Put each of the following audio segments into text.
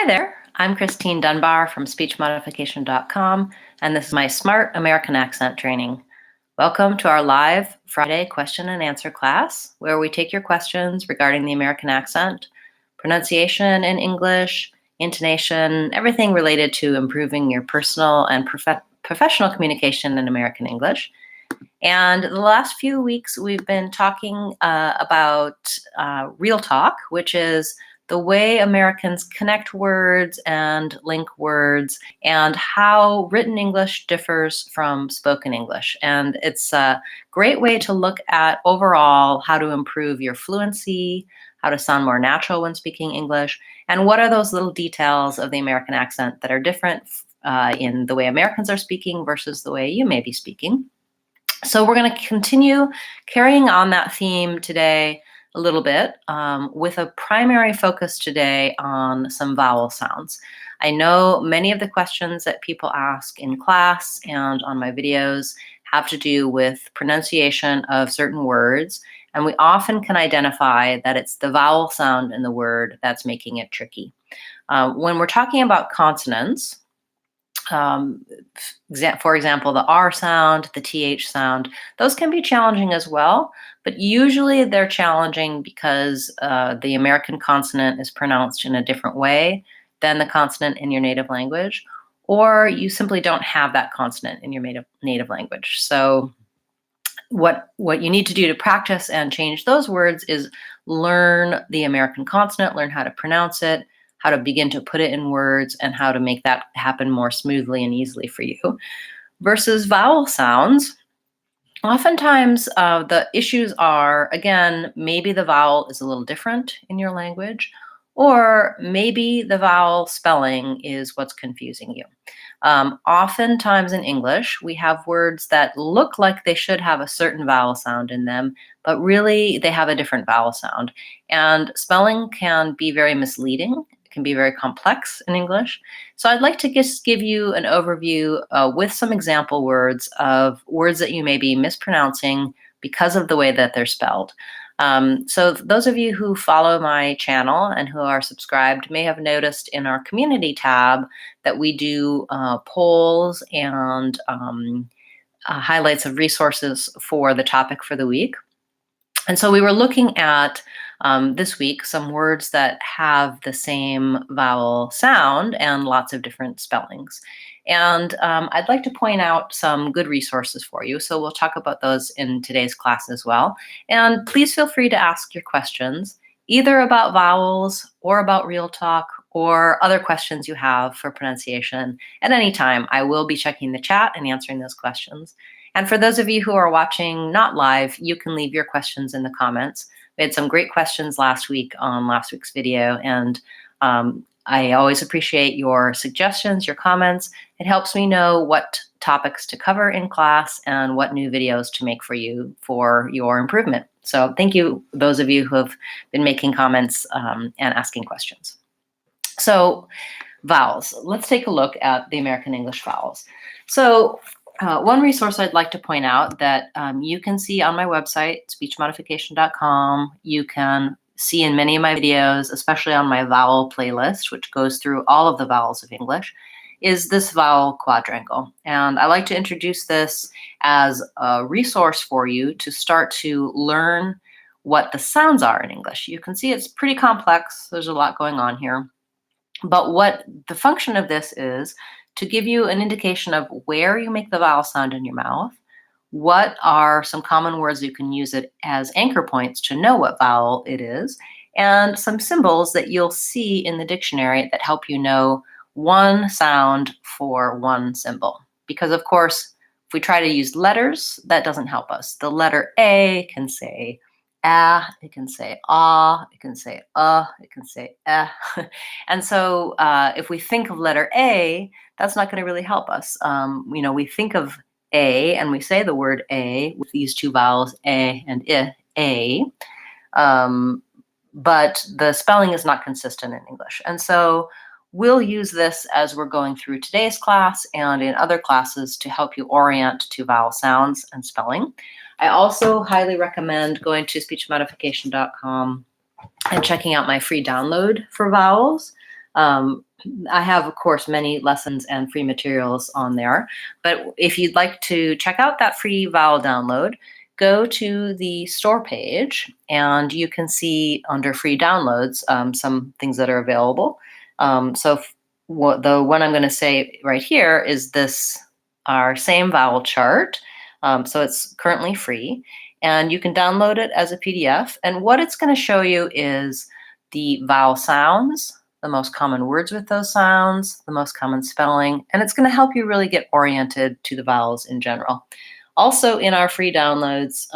Hi there, I'm Christine Dunbar from speechmodification.com, and this is my Smart American Accent training. Welcome to our live Friday question and answer class, where we take your questions regarding the American accent, pronunciation in English, intonation, everything related to improving your personal and professional communication in American English. And the last few weeks, we've been talking about real talk, which is the way Americans connect words and link words, and how written English differs from spoken English. And it's a great way to look at overall how to improve your fluency, how to sound more natural when speaking English, and what are those little details of the American accent that are different in the way Americans are speaking versus the way you may be speaking. So we're going to continue carrying on that theme today a little bit with a primary focus today on some vowel sounds. I know many of the questions that people ask in class and on my videos have to do with pronunciation of certain words, and we often can identify that it's the vowel sound in the word that's making it tricky. When we're talking about consonants, for example, the R sound, the TH sound, those can be challenging as well, but usually they're challenging because the American consonant is pronounced in a different way than the consonant in your native language, or you simply don't have that consonant in your native language. So what you need to do to practice and change those words is learn the American consonant, learn how to pronounce it, how to begin to put it in words, and how to make that happen more smoothly and easily for you. Versus vowel sounds, oftentimes the issues are, again, maybe the vowel is a little different in your language, or maybe the vowel spelling is what's confusing you. Oftentimes in English, we have words that look like they should have a certain vowel sound in them, but really they have a different vowel sound. And spelling can be very misleading. Can be very complex in English. So I'd like to just give you an overview with some example words of words that you may be mispronouncing because of the way that they're spelled. So those of you who follow my channel and who are subscribed may have noticed in our community tab that we do polls and highlights of resources for the topic for the week. And so we were looking at this week some words that have the same vowel sound and lots of different spellings. And I'd like to point out some good resources for you. So we'll talk about those in today's class as well. And please feel free to ask your questions, either about vowels or about real talk or other questions you have for pronunciation at any time. I will be checking the chat and answering those questions. And for those of you who are watching not live, you can leave your questions in the comments. We had some great questions last week on last week's video, and I always appreciate your suggestions, your comments. It helps me know what topics to cover in class and what new videos to make for you for your improvement. So thank you, those of you who have been making comments and asking questions. So vowels, let's take a look at the American English vowels. So one resource I'd like to point out that you can see on my website, speechmodification.com. You can see in many of my videos, especially on my vowel playlist, which goes through all of the vowels of English, is this Vowel Quadrangle. And I like to introduce this as a resource for you to start to learn what the sounds are in English. You can see it's pretty complex. There's a lot going on here. But what the function of this is to give you an indication of where you make the vowel sound in your mouth, what are some common words you can use it as anchor points to know what vowel it is, and some symbols that you'll see in the dictionary that help you know one sound for one symbol. Because of course, if we try to use letters, that doesn't help us. The letter A can say it can say it can say it can say and so if we think of letter A, that's not going to really help us. We think of A and we say the word A with these two vowels, A and I, A, but the spelling is not consistent in English. And so we'll use this as we're going through today's class and in other classes to help you orient to vowel sounds and spelling. I also highly recommend going to speechmodification.com and checking out my free download for vowels. I have, of course, many lessons and free materials on there. But if you'd like to check out that free vowel download, go to the store page and you can see under free downloads some things that are available. The one I'm going to say right here is this, our same vowel chart. So it's currently free and you can download it as a PDF. And what it's going to show you is the vowel sounds, the most common words with those sounds, the most common spelling, and it's going to help you really get oriented to the vowels in general. Also, in our free downloads,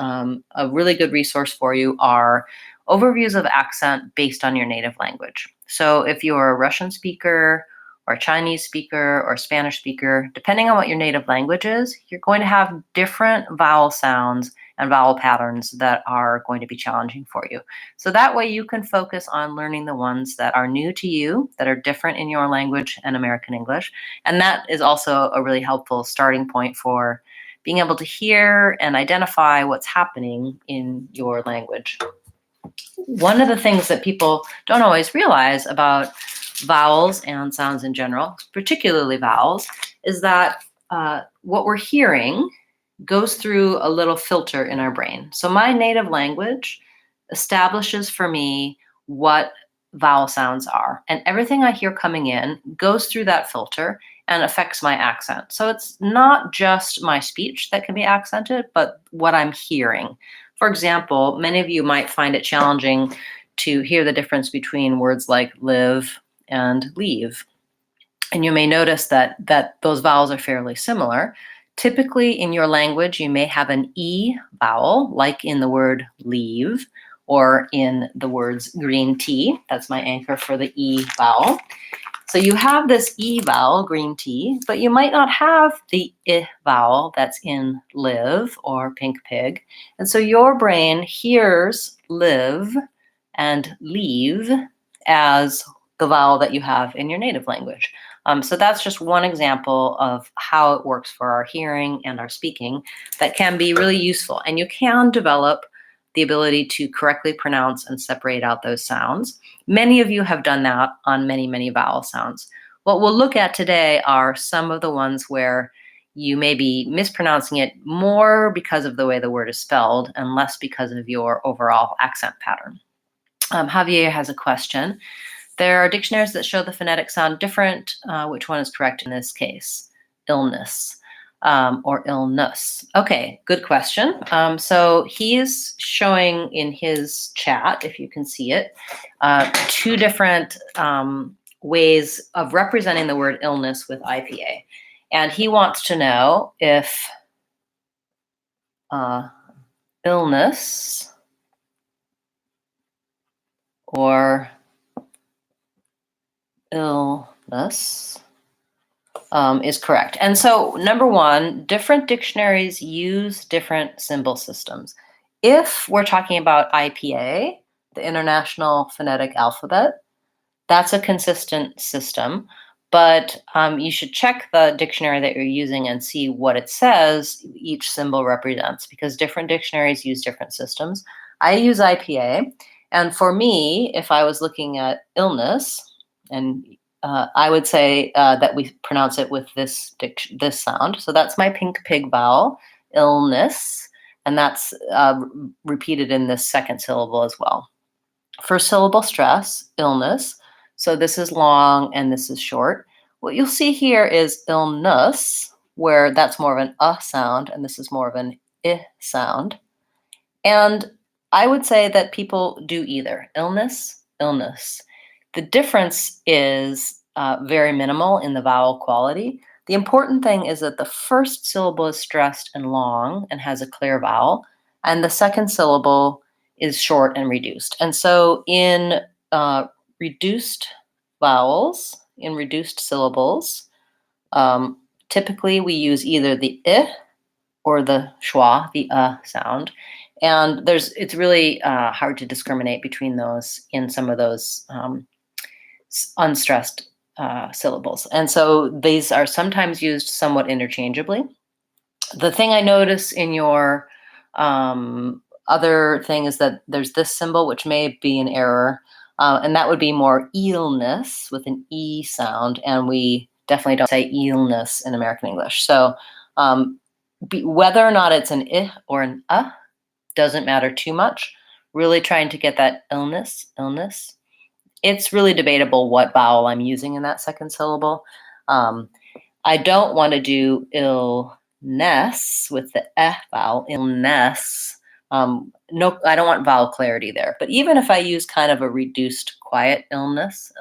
a really good resource for you are overviews of accent based on your native language. So if you're a Russian speaker or a Chinese speaker or a Spanish speaker, depending on what your native language is, you're going to have different vowel sounds and vowel patterns that are going to be challenging for you. So that way you can focus on learning the ones that are new to you, that are different in your language and American English. And that is also a really helpful starting point for being able to hear and identify what's happening in your language. One of the things that people don't always realize about vowels and sounds in general, particularly vowels, is that what we're hearing goes through a little filter in our brain. So my native language establishes for me what vowel sounds are, and everything I hear coming in goes through that filter and affects my accent. So it's not just my speech that can be accented, but what I'm hearing. For example, many of you might find it challenging to hear the difference between words like live and leave. And you may notice that those vowels are fairly similar. Typically in your language, you may have an E vowel, like in the word leave, or in the words green tea. That's my anchor for the E vowel. So you have this E vowel, green tea, but you might not have the I vowel that's in live or pink pig. And so your brain hears live and leave as the vowel that you have in your native language. So that's just one example of how it works for our hearing and our speaking that can be really useful. And you can develop the ability to correctly pronounce and separate out those sounds. Many of you have done that on many, many vowel sounds. What we'll look at today are some of the ones where you may be mispronouncing it more because of the way the word is spelled and less because of your overall accent pattern. Javier has a question. There are dictionaries that show the phonetic sound different. Which one is correct in this case? Illness or illness. Okay, good question. So he is showing in his chat, if you can see it, two different ways of representing the word illness with IPA. And he wants to know if illness or illness is correct. And so, number one, different dictionaries use different symbol systems. If we're talking about IPA, the International Phonetic Alphabet, that's a consistent system, but you should check the dictionary that you're using and see what it says each symbol represents, because different dictionaries use different systems. I use IPA, and for me, if I was looking at illness, and I would say that we pronounce it with this sound. So that's my pink pig vowel, illness, and that's repeated in this second syllable as well. First syllable stress, illness. So this is long and this is short. What you'll see here is illness, where that's more of an sound and this is more of an sound. And I would say that people do either, illness, illness. The difference is very minimal in the vowel quality. The important thing is that the first syllable is stressed and long and has a clear vowel, and the second syllable is short and reduced. And so in reduced vowels, in reduced syllables, typically we use either the I or the schwa, the sound. And it's really hard to discriminate between those in some of those unstressed syllables. And so these are sometimes used somewhat interchangeably. The thing I notice in your other thing is that there's this symbol, which may be an error. And that would be more illness with an E sound, and we definitely don't say illness in American English. So whether or not it's an I or an doesn't matter too much. Really trying to get that illness. It's really debatable what vowel I'm using in that second syllable. I don't want to do illness with the vowel, illness. No, I don't want vowel clarity there. But even if I use kind of a reduced quiet illness,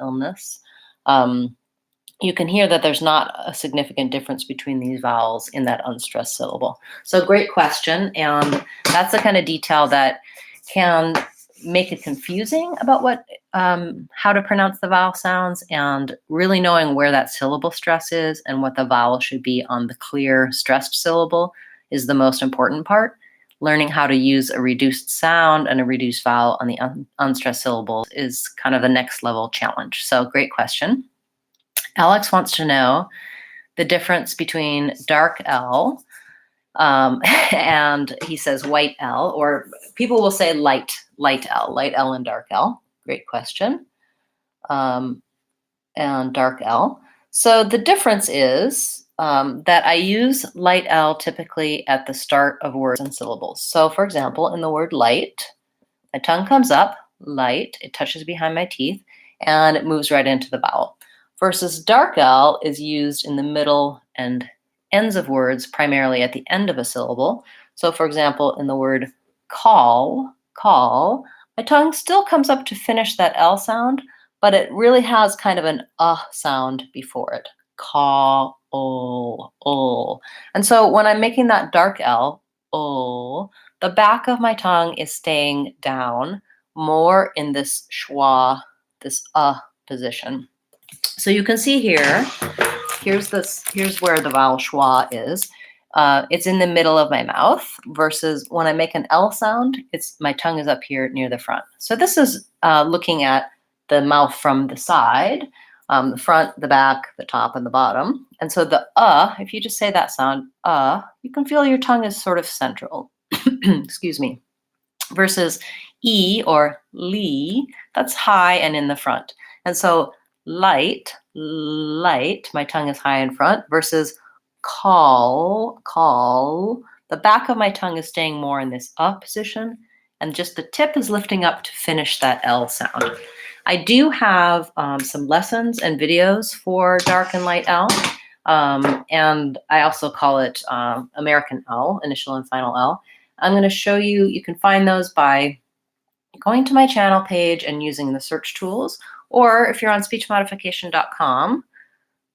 you can hear that there's not a significant difference between these vowels in that unstressed syllable. So great question. And that's the kind of detail that can make it confusing about how to pronounce the vowel sounds, and really knowing where that syllable stress is and what the vowel should be on the clear stressed syllable is the most important part. Learning how to use a reduced sound and a reduced vowel on the unstressed syllables is kind of the next level challenge. So great question. Alex wants to know the difference between dark L and he says white L, or people will say light L and dark L. Great question. And dark L. So the difference is that I use light L typically at the start of words and syllables. So for example, in the word light, my tongue comes up, light, it touches behind my teeth, and it moves right into the vowel. Versus dark L is used in the middle and ends of words, primarily at the end of a syllable. So for example, in the word call, my tongue still comes up to finish that L sound, but it really has kind of an sound before it. Call, And so when I'm making that dark L, the back of my tongue is staying down more in this schwa, this position. So you can see here, here's where the vowel schwa is. It's in the middle of my mouth, versus when I make an L sound, my tongue is up here near the front. So this is looking at the mouth from the side, the front, the back, the top, and the bottom. And so the if you just say that sound, you can feel your tongue is sort of central. Excuse me. Versus E or li, that's high and in the front. And so light, my tongue is high in front, versus call, the back of my tongue is staying more in this position, and just the tip is lifting up to finish that L sound. I do have some lessons and videos for dark and light L, and I also call it American L, initial and final L. I'm going to show you, you can find those by going to my channel page and using the search tools, or if you're on speechmodification.com,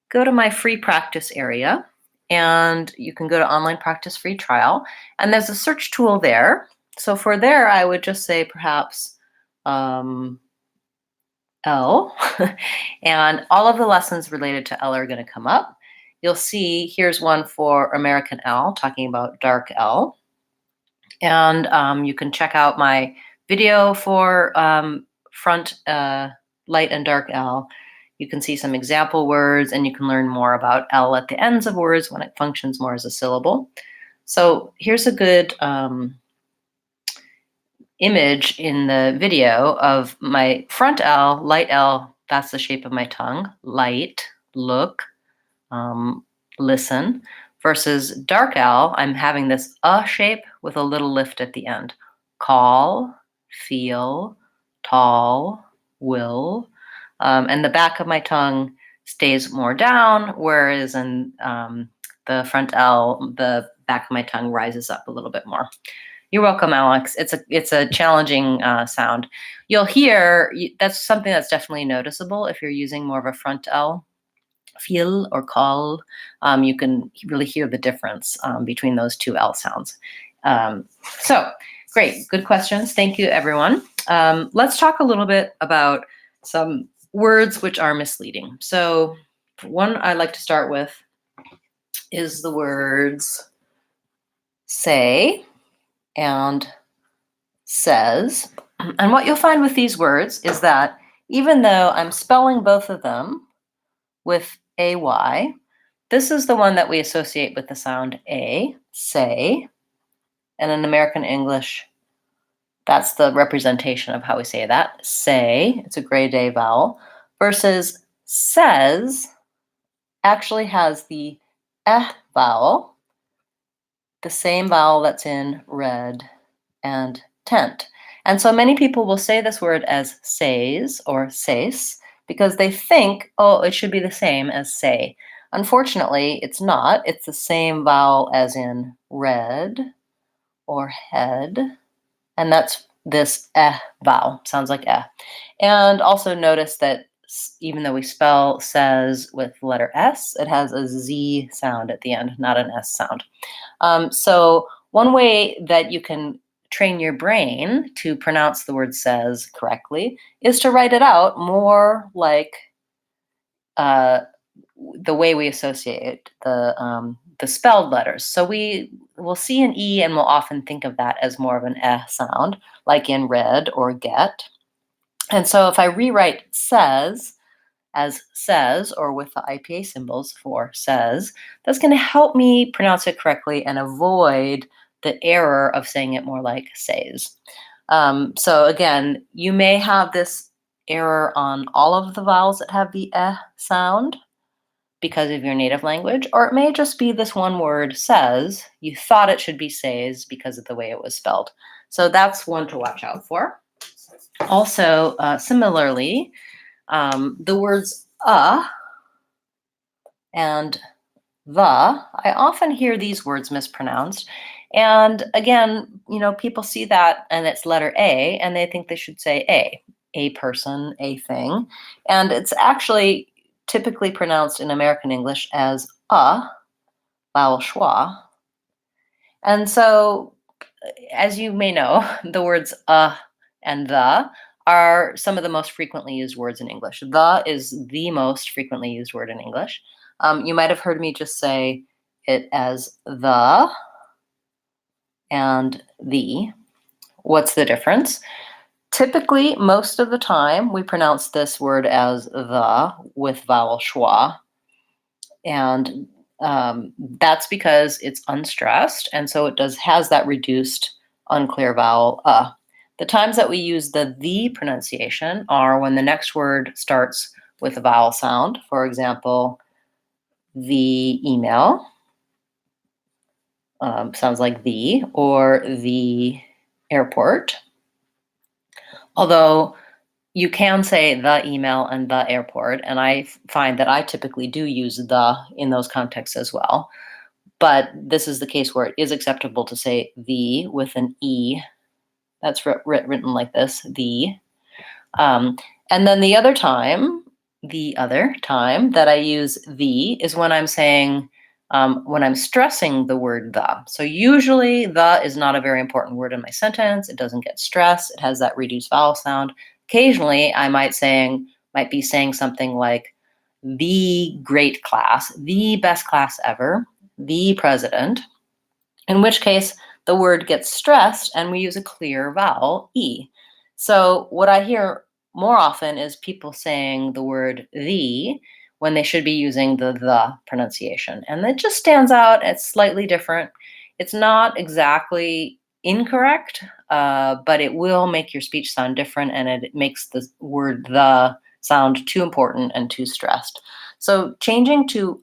go to my free practice area, and you can go to online practice free trial, and there's a search tool there. So for there, I would just say perhaps L, and all of the lessons related to L are going to come up. You'll see here's one for American L, talking about dark L. And you can check out my video for front light and dark L. You can see some example words, and you can learn more about L at the ends of words when it functions more as a syllable. So here's a good image in the video of my front L, light L, that's the shape of my tongue. Light, look, listen. Versus dark L, I'm having this shape with a little lift at the end. Call, feel, tall, will. And the back of my tongue stays more down, whereas in the front L, the back of my tongue rises up a little bit more. You're welcome, Alex. It's a challenging sound. You'll hear, that's something that's definitely noticeable if you're using more of a front L. Feel or call, you can really hear the difference between those two L sounds. So great, good questions. Thank you, everyone. Let's talk a little bit about some words which are misleading. So one I like to start with is the words say and says. And what you'll find with these words is that even though I'm spelling both of them with AY, this is the one that we associate with the sound A, say, and in American English, That's the representation of how we say that. Say, it's a gray day vowel, versus says actually has the vowel, the same vowel that's in red and tent. And so many people will say this word as says or says because they think, oh, it should be the same as say. Unfortunately, it's not. It's the same vowel as in red or head, and that's this vowel. Sounds like eh. And also notice that even though we spell says with the letter S, it has a Z sound at the end, not an S sound. So one way that you can train your brain to pronounce the word says correctly is to write it out more like the way we associate the spelled letters. So we will see an E and we'll often think of that as more of an sound, like in read or get. And so if I rewrite says as says, or with the IPA symbols for says, that's going to help me pronounce it correctly and avoid the error of saying it more like says. So again, you may have this error on all of the vowels that have the sound because of your native language, or it may just be this one word says. You thought it should be says because of the way it was spelled. So that's one to watch out for. Also, similarly, the words and the, I often hear these words mispronounced. And again, people see that and it's letter A and they think they should say a person, a thing. And it's actually typically pronounced in American English as vowel schwa. And so, as you may know, the words and the are some of the most frequently used words in English. The is the most frequently used word in English. You might have heard me just say it as the and the. What's the difference? Typically, most of the time, we pronounce this word as the with vowel schwa. And that's because it's unstressed, and so it has that reduced, unclear vowel. The times that we use the pronunciation are when the next word starts with a vowel sound. For example, the email sounds like the, or the airport. Although you can say the email and the airport, and I find that I typically do use the in those contexts as well. But this is the case where it is acceptable to say the with an E. That's written like this, the. And then the other time that I use the is when I'm saying, when I'm stressing the word the. So usually the is not a very important word in my sentence. It doesn't get stressed. It has that reduced vowel sound. Occasionally, I might be saying something like the great class, the best class ever, the president, in which case the word gets stressed and we use a clear vowel, E. So what I hear more often is people saying the word the when they should be using the pronunciation. And it just stands out. It's slightly different. It's not exactly incorrect, but it will make your speech sound different, and it makes the word the sound too important and too stressed. So changing to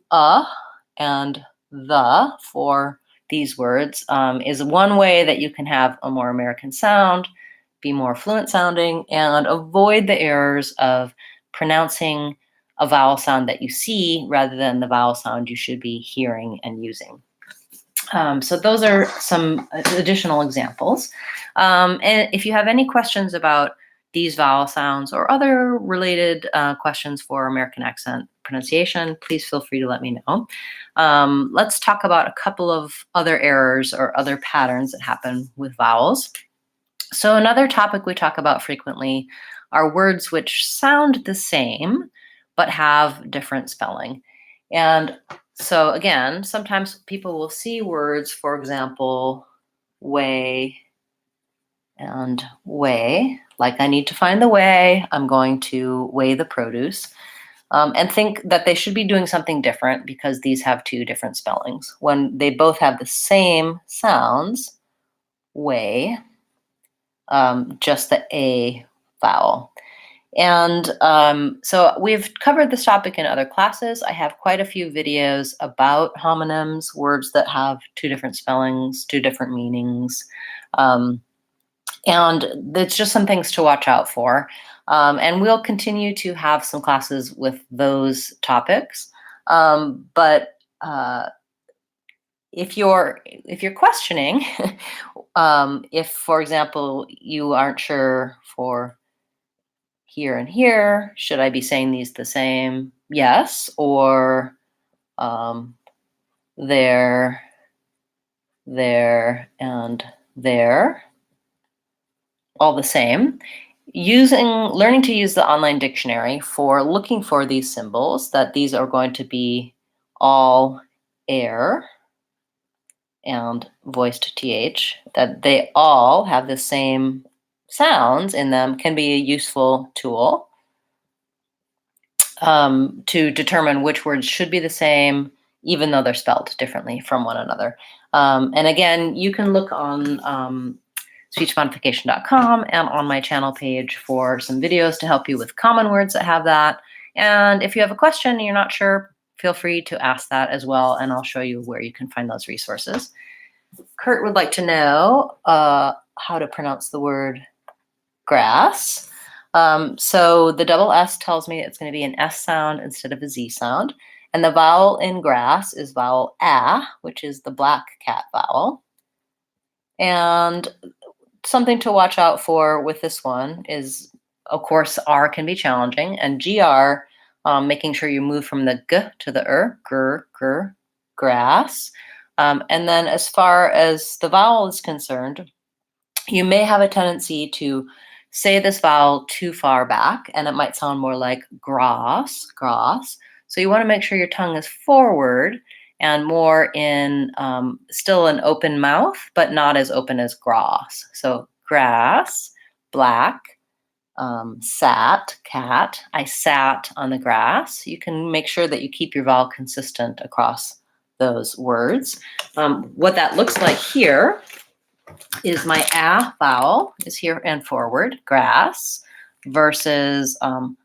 and the for these words is one way that you can have a more American sound, be more fluent sounding, and avoid the errors of pronouncing a vowel sound that you see rather than the vowel sound you should be hearing and using. So those are some additional examples. And if you have any questions about these vowel sounds or other related questions for American accent pronunciation, please feel free to let me know. Let's talk about a couple of other errors or other patterns that happen with vowels. So another topic we talk about frequently are words which sound the same but have different spelling. And so again, sometimes people will see words, for example, way and weigh, like I need to find the way, I'm going to weigh the produce, and think that they should be doing something different because these have two different spellings, when they both have the same sounds, weigh, just the A vowel. And so we've covered this topic in other classes. I have quite a few videos about homonyms, words that have two different spellings, two different meanings. And it's just some things to watch out for. And we'll continue to have some classes with those topics. But if you're questioning, if, for example, you aren't sure for here and here, should I be saying these the same? Yes, or there, and there, all the same. Learning to use the online dictionary for looking for these symbols, that these are going to be all air and voiced th, that they all have the same sounds in them, can be a useful tool to determine which words should be the same, even though they're spelled differently from one another. And again, you can look on speechmodification.com and on my channel page for some videos to help you with common words that have that. And if you have a question and you're not sure, feel free to ask that as well, and I'll show you where you can find those resources. Kurt would like to know how to pronounce the word grass. So the double S tells me it's going to be an S sound instead of a Z sound. And the vowel in grass is vowel A, which is the black cat vowel. And something to watch out for with this one is, of course, R can be challenging, and GR, making sure you move from the G to the gr, grass. And then as far as the vowel is concerned, you may have a tendency to say this vowel too far back, and it might sound more like gross. So you want to make sure your tongue is forward and more in still an open mouth, but not as open as grass. So grass, black, sat, cat. I sat on the grass. You can make sure that you keep your vowel consistent across those words. What that looks like here is my A vowel is here and forward, grass, versus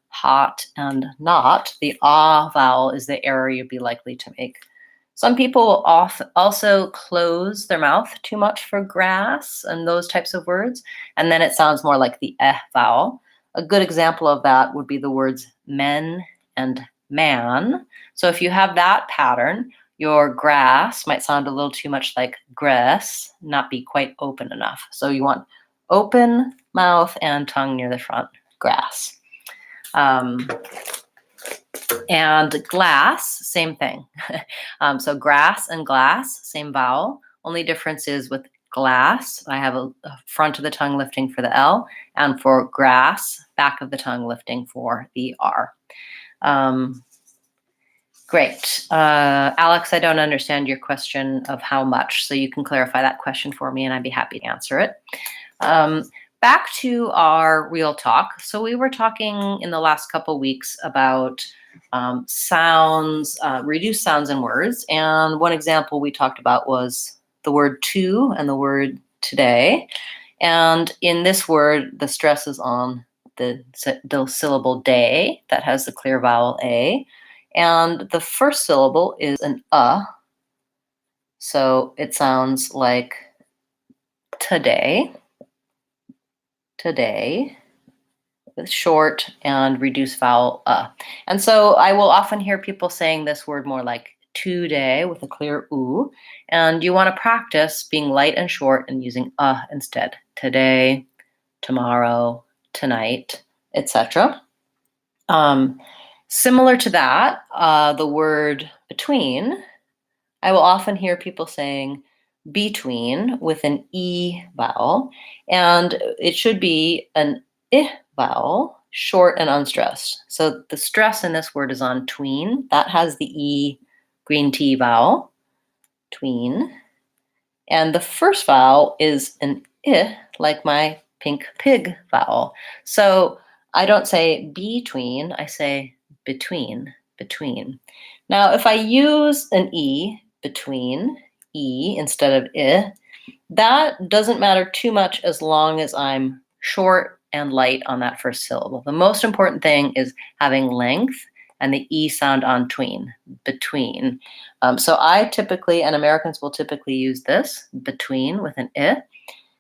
hot and not. The ah vowel is the error you'd be likely to make. Some people also close their mouth too much for grass and those types of words, and then it sounds more like the eh vowel. A good example of that would be the words men and man. So if you have that pattern, your grass might sound a little too much like grass, not be quite open enough. So you want open mouth and tongue near the front, grass. And glass, same thing. So grass and glass, same vowel. Only difference is with glass, I have a front of the tongue lifting for the L, and for grass, back of the tongue lifting for the R. Great. Alex, I don't understand your question of how much, so you can clarify that question for me and I'd be happy to answer it. Back to our real talk. So we were talking in the last couple weeks about sounds, reduced sounds in words. And one example we talked about was the word to and the word today. And in this word, the stress is on the syllable day that has the clear vowel A. And the first syllable is an so it sounds like today, with short and reduced vowel And so I will often hear people saying this word more like today with a clear oo. And you want to practice being light and short and using instead. Today, tomorrow, tonight, etc. Similar to that, the word between, I will often hear people saying between with an E vowel, and it should be an I vowel, short and unstressed. So the stress in this word is on tween. That has the E green tea vowel, tween. And the first vowel is an I, like my pink pig vowel. So I don't say between, I say between. Now, if I use an E between, E instead of I, That doesn't matter too much as long as I'm short and light on that first syllable. The most important thing is having length and the E sound on tween, between. So I typically, and Americans will typically use this, between, with an I.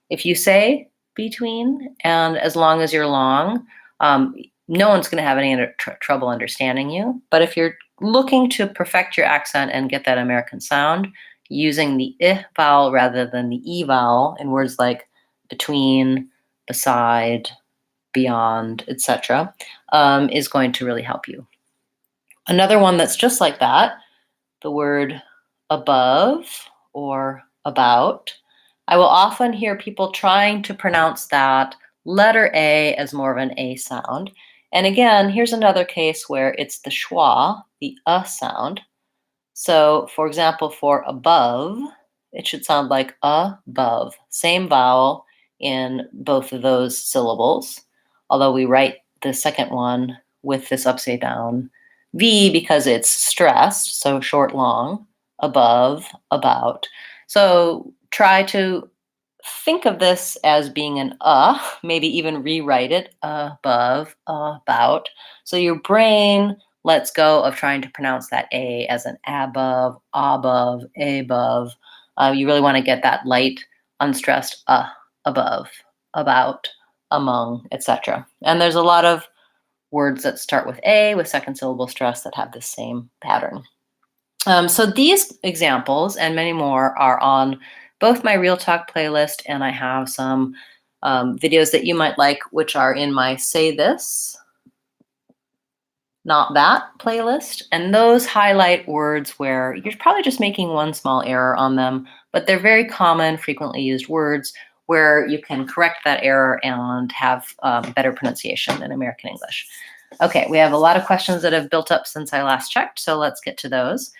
If you say between, and as long as you're long, no one's going to have any trouble understanding you. But if you're looking to perfect your accent and get that American sound, using the I vowel rather than the E vowel in words like between, beside, beyond, etc., is going to really help you. Another one that's just like that, the word above or about. I will often hear people trying to pronounce that letter A as more of an A sound. And again, here's another case where it's the schwa, the sound. So, for example, for above, it should sound like above. Same vowel in both of those syllables, although we write the second one with this upside down V because it's stressed, so short, long, above, about. So try to think of this as being an maybe even rewrite it above, about. So your brain lets go of trying to pronounce that A as an above, above, above. You really want to get that light, unstressed above, about, among, etc. And there's a lot of words that start with A with second syllable stress that have the same pattern. So these examples and many more are on both my Real Talk playlist, and I have some videos that you might like, which are in my Say This, Not That playlist. And those highlight words where you're probably just making one small error on them, but they're very common, frequently used words where you can correct that error and have better pronunciation in American English. Okay, we have a lot of questions that have built up since I last checked, so let's get to those.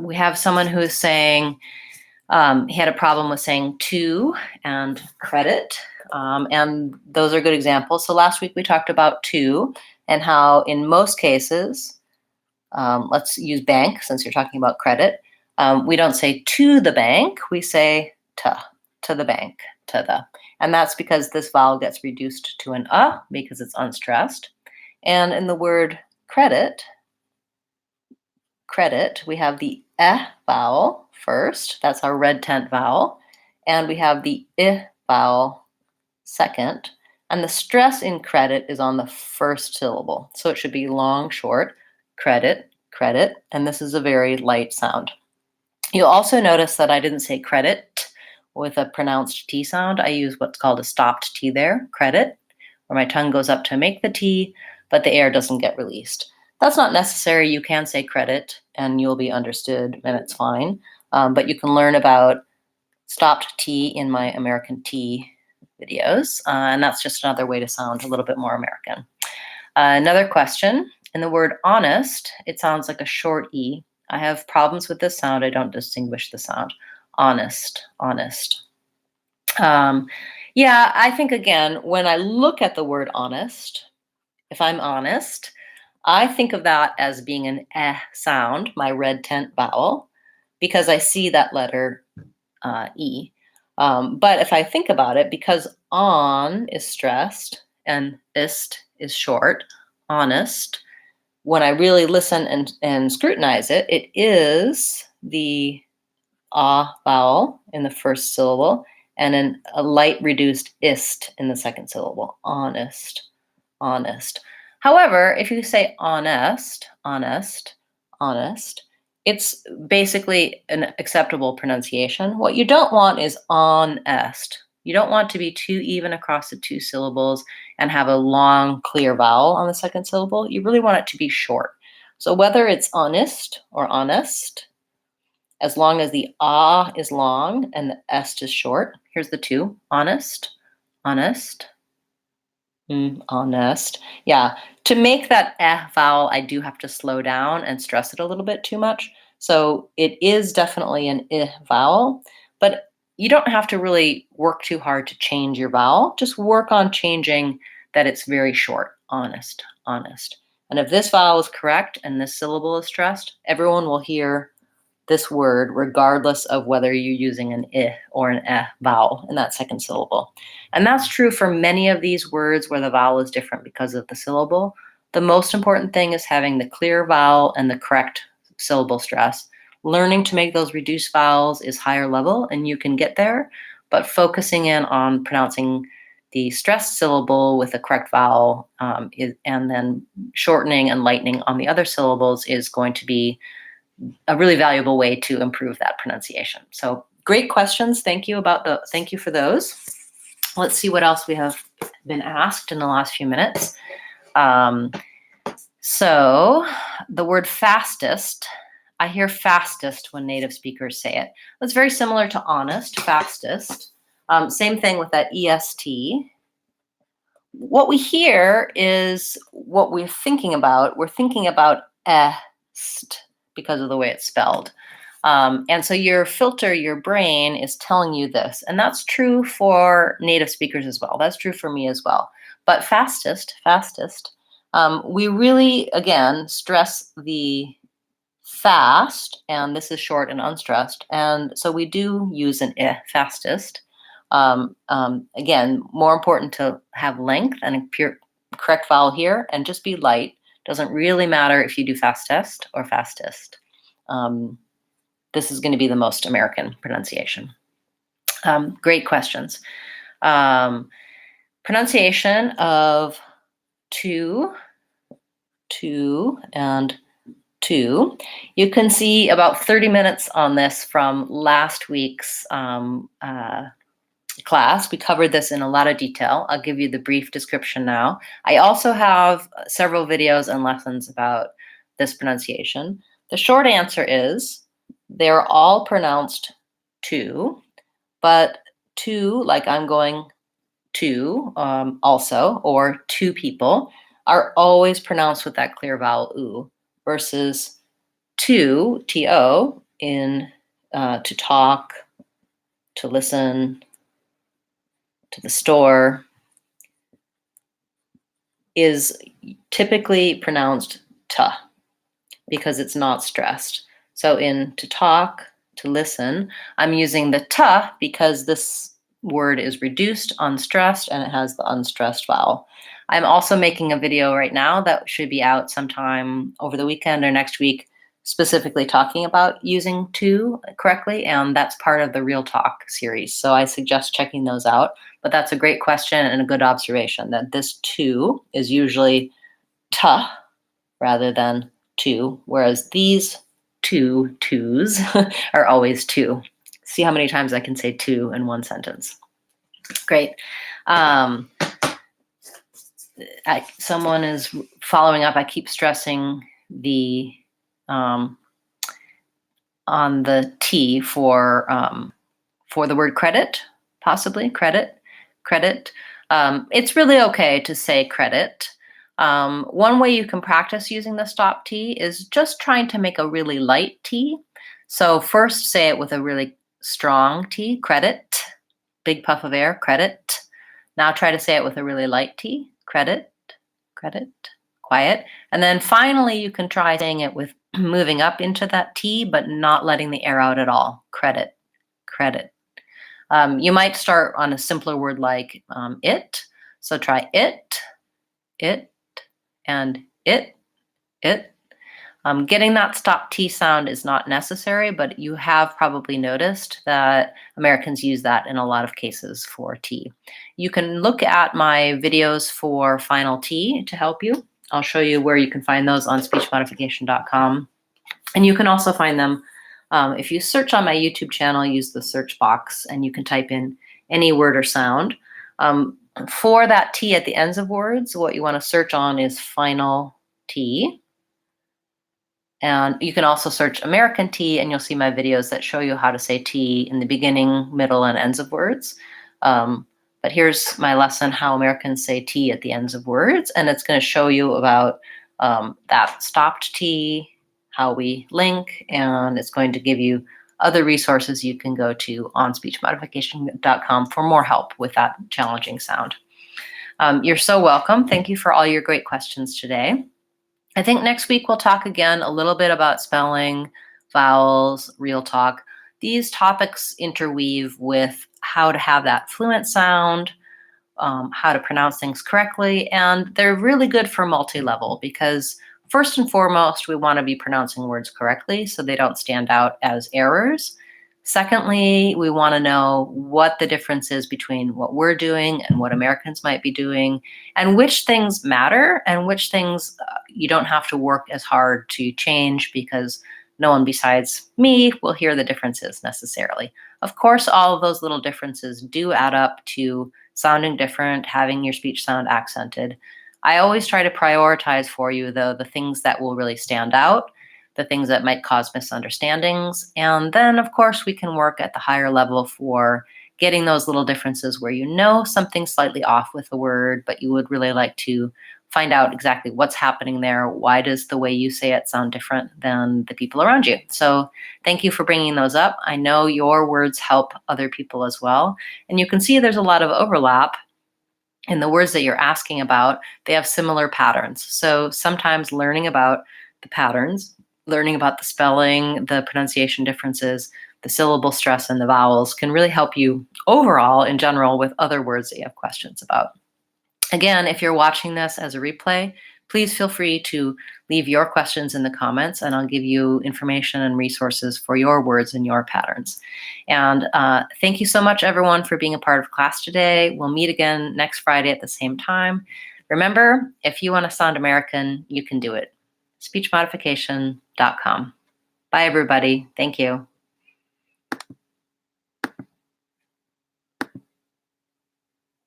We have someone who is saying he had a problem with saying to and credit, and those are good examples. So last week we talked about to and how in most cases, let's use bank since you're talking about credit, we don't say to the bank, we say to the bank, to the. And that's because this vowel gets reduced to an because it's unstressed. And in the word credit, we have the vowel first. That's our red tent vowel. And we have the vowel second. And the stress in credit is on the first syllable. So it should be long, short, credit, credit. And this is a very light sound. You'll also notice that I didn't say credit with a pronounced T sound. I use what's called a stopped T there, credit, where my tongue goes up to make the T, but the air doesn't get released. That's not necessary. You can say credit and you'll be understood and it's fine. But you can learn about stopped T in my American T videos. And that's just another way to sound a little bit more American. Another question, in the word honest, it sounds like a short E. I have problems with this sound. I don't distinguish the sound. Honest, honest. Yeah, I think again, when I look at the word honest, if I'm honest, I think of that as being an sound, my red tent vowel, because I see that letter E. But if I think about it, because on is stressed and ist is short, honest, when I really listen and scrutinize it, it is the vowel in the first syllable and a light reduced ist in the second syllable, honest, honest. However, if you say honest, honest, honest, it's basically an acceptable pronunciation. What you don't want is honest. You don't want to be too even across the two syllables and have a long, clear vowel on the second syllable. You really want it to be short. So whether it's honest or honest, as long as the is long and the est is short, here's the two, honest, honest, honest. Yeah, to make that vowel, I do have to slow down and stress it a little bit too much. So it is definitely an vowel, but you don't have to really work too hard to change your vowel. Just work on changing that it's very short, honest, honest. And if this vowel is correct and this syllable is stressed, everyone will hear this word regardless of whether you're using an I or an eh vowel in that second syllable. And that's true for many of these words where the vowel is different because of the syllable. The most important thing is having the clear vowel and the correct syllable stress. Learning to make those reduced vowels is higher level, and you can get there, but focusing in on pronouncing the stressed syllable with the correct vowel and then shortening and lightening on the other syllables is going to be a really valuable way to improve that pronunciation. So great questions. Thank you for those. Let's see what else we have been asked in the last few minutes. So the word fastest, I hear fastest when native speakers say it. That's very similar to honest, fastest. Same thing with that EST. What we hear is what we're thinking about. We're thinking about est because of the way it's spelled. And so your filter, your brain is telling you this. And that's true for native speakers as well. That's true for me as well. But fastest, we really, again, stress the fast, and this is short and unstressed. And so we do use an I, fastest. Again, more important to have length and a pure correct vowel here and just be light. Doesn't really matter if you do fastest or fastest. This is going to be the most American pronunciation. Great questions. Pronunciation of two, and two. You can see about 30 minutes on this from last week's class. We covered this in a lot of detail. I'll give you the brief description now. I also have several videos and lessons about this pronunciation. The short answer is they're all pronounced two, but two, like I'm going to also, or two people, are always pronounced with that clear vowel oo, versus to, to, in to talk, to listen, to the store, is typically pronounced ta because it's not stressed. So in to talk, to listen, I'm using the ta because this word is reduced, unstressed, and it has the unstressed vowel. I'm also making a video right now that should be out sometime over the weekend or next week, specifically talking about using to correctly, and that's part of the Real Talk series. So I suggest checking those out. But that's a great question and a good observation that this to is usually ta rather than to, whereas these twos are always two. See how many times I can say two in one sentence. Great. Someone is following up. I keep stressing the on the T for the word credit, possibly credit. It's really okay to say credit. One way you can practice using the stop T is just trying to make a really light T. So first say it with a really strong T, credit, big puff of air, credit. Now try to say it with a really light T, credit, quiet. And then finally you can try saying it with moving up into that T, but not letting the air out at all, credit. You might start on a simpler word like it. So try it, and it. Getting that stop T sound is not necessary, but you have probably noticed that Americans use that in a lot of cases for T. You can look at my videos for final T to help you. I'll show you where you can find those on speechmodification.com. And you can also find them if you search on my YouTube channel, use the search box, and you can type in any word or sound. For that T at the ends of words, what you want to search on is final T. And you can also search American T, and you'll see my videos that show you how to say T in the beginning, middle, and ends of words. But here's my lesson, how Americans say T at the ends of words, and it's going to show you about that stopped T, how we link, and it's going to give you other resources you can go to on speechmodification.com for more help with that challenging sound. You're so welcome. Thank you for all your great questions today. I think next week we'll talk again a little bit about spelling vowels, real talk. These topics interweave with how to have that fluent sound, how to pronounce things correctly, and they're really good for multi-level because first and foremost, we want to be pronouncing words correctly so they don't stand out as errors. Secondly, we want to know what the difference is between what we're doing and what Americans might be doing, and which things matter and which things you don't have to work as hard to change because no one besides me will hear the differences necessarily. Of course, all of those little differences do add up to sounding different, having your speech sound accented. I always try to prioritize for you, though, the things that will really stand out, the things that might cause misunderstandings. And then, of course, we can work at the higher level for getting those little differences where you know something's slightly off with a word, but you would really like to find out exactly what's happening there. Why does the way you say it sound different than the people around you? So thank you for bringing those up. I know your words help other people as well. And you can see there's a lot of overlap in the words that you're asking about. They have similar patterns. So sometimes learning about the patterns, learning about the spelling, the pronunciation differences, the syllable stress, and the vowels can really help you overall in general with other words that you have questions about. Again, if you're watching this as a replay, please feel free to leave your questions in the comments and I'll give you information and resources for your words and your patterns. And thank you so much, everyone, for being a part of class today. We'll meet again next Friday at the same time. Remember, if you want to sound American, you can do it. Speechmodification.com. Bye, everybody. Thank you.